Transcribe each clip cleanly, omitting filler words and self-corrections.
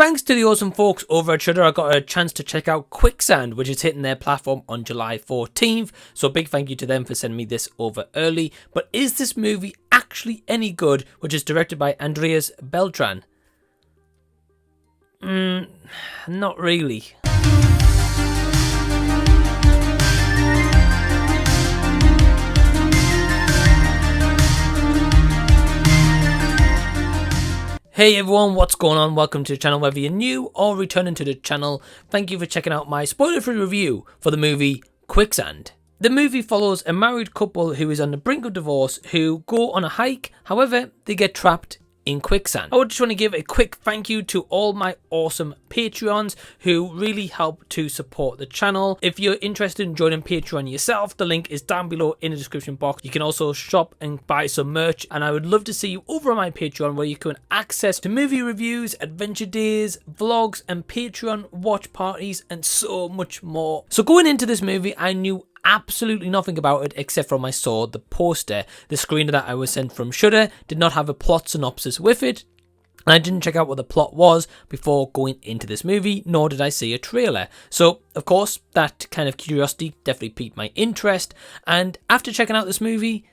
thanks to the awesome folks over at Shudder, I got a chance to check out Quicksand, which is hitting their platform on July 14th. So big thank you to them for sending me this over early. But is this movie actually any good, which is directed by Andreas Beltran? Not really. Hey everyone, what's going on? Welcome to the channel. Whether you're new or returning to the channel, thank you for checking out my spoiler-free review for the movie Quicksand. The movie follows a married couple who is on the brink of divorce who go on a hike, however, they get trapped in quicksand. I just want to give a quick thank you to all my awesome Patreons who really help to support the channel. If you're interested in joining Patreon yourself, the link is down below in the description box. You can also shop and buy some merch, and I would love to see you over on my Patreon where you can access to movie reviews, adventure days, vlogs, and Patreon watch parties, and so much more. So going into this movie, I knew absolutely nothing about it except from I saw the poster. The screener that I was sent from Shudder did not have a plot synopsis with it, and I didn't check out what the plot was before going into this movie, nor did I see a trailer. So of course that kind of curiosity definitely piqued my interest, and after checking out this movie,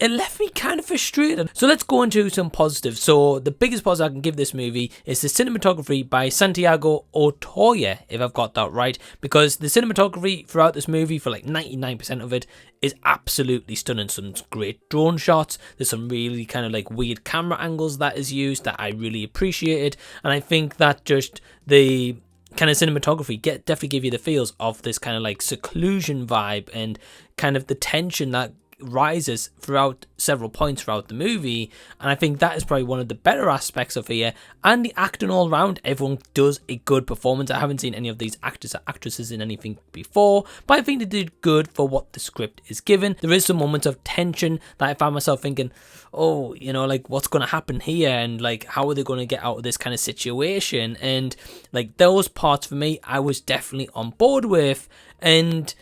it left me kind of frustrated. So let's go into some positives. So the biggest positive I can give this movie is the cinematography by Santiago Otoya, if I've got that right, because the cinematography throughout this movie, for like 99% of it, is absolutely stunning. Some great drone shots, there's some really kind of like weird camera angles that is used that I really appreciated, and I think that just the kind of cinematography definitely give you the feels of this kind of like seclusion vibe and kind of the tension that rises throughout several points throughout the movie, and I think that is probably one of the better aspects of here. And the acting all around, everyone does a good performance. I haven't seen any of these actors or actresses in anything before, but I think they did good for what the script is given. There is some moments of tension that I found myself thinking, oh, you know, like what's going to happen here, and like how are they going to get out of this kind of situation, and like those parts for me I was definitely on board with. And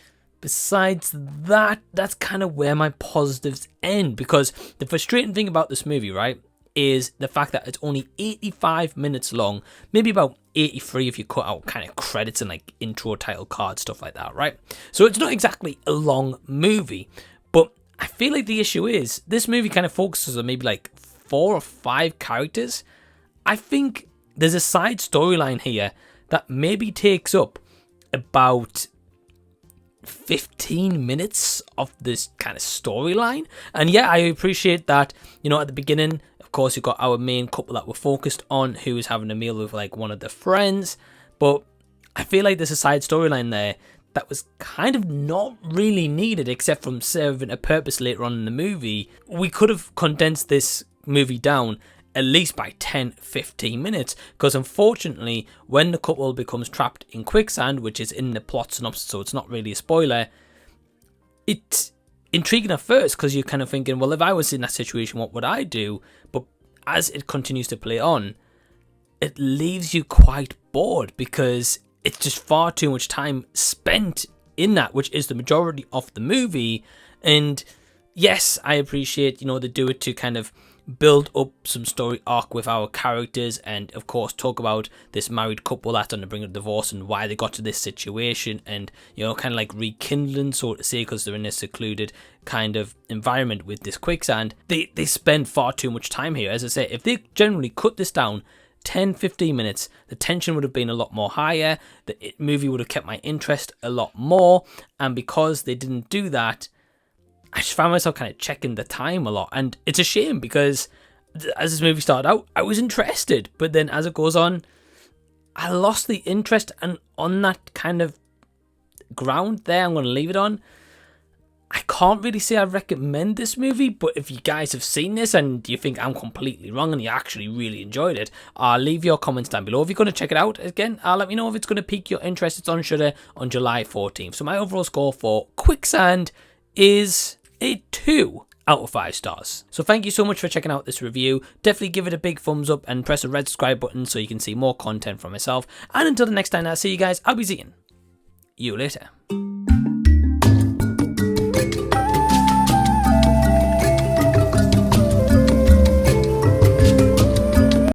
besides that, that's kind of where my positives end, because the frustrating thing about this movie, right, is the fact that it's only 85 minutes long, maybe about 83 if you cut out kind of credits and like intro, title card, stuff like that, right? So it's not exactly a long movie, but I feel like the issue is this movie kind of focuses on maybe like 4 or 5 characters. I think there's a side storyline here that maybe takes up about 15 minutes of this kind of storyline. And yeah, I appreciate that, you know, at the beginning, of course, you've got our main couple that we're focused on who is having a meal with like one of the friends, but I feel like there's a side storyline there that was kind of not really needed except from serving a purpose later on in the movie. We could have condensed this movie down at least by 10-15 minutes, because unfortunately when the couple becomes trapped in quicksand, which is in the plot synopsis, so it's not really a spoiler, it's intriguing at first because you're kind of thinking, well, if I was in that situation, what would I do? But as it continues to play on, it leaves you quite bored because it's just far too much time spent in that, which is the majority of the movie. And yes, I appreciate, you know, they do it to kind of build up some story arc with our characters, and of course talk about this married couple that's on the brink of divorce and why they got to this situation, and you know, kind of like rekindling, so to say, because they're in a secluded kind of environment with this quicksand. They spend far too much time here. As I say, if they generally cut this down 10-15 minutes, the tension would have been a lot more higher, the movie would have kept my interest a lot more. And because they didn't do that, I just found myself kind of checking the time a lot, and it's a shame because as this movie started out, I was interested, but then as it goes on, I lost the interest. And on that kind of ground there, I'm going to leave it on. I can't really say I recommend this movie, but if you guys have seen this and you think I'm completely wrong and you actually really enjoyed it, leave your comments down below. If you're going to check it out again, let me know if it's going to pique your interest. It's on Shudder on July 14th. So my overall score for Quicksand is a 2 out of 5 stars. So thank you so much for checking out this review. Definitely give it a big thumbs up and press the red subscribe button so you can see more content from myself. And until the next time I see you guys, I'll be seeing you later.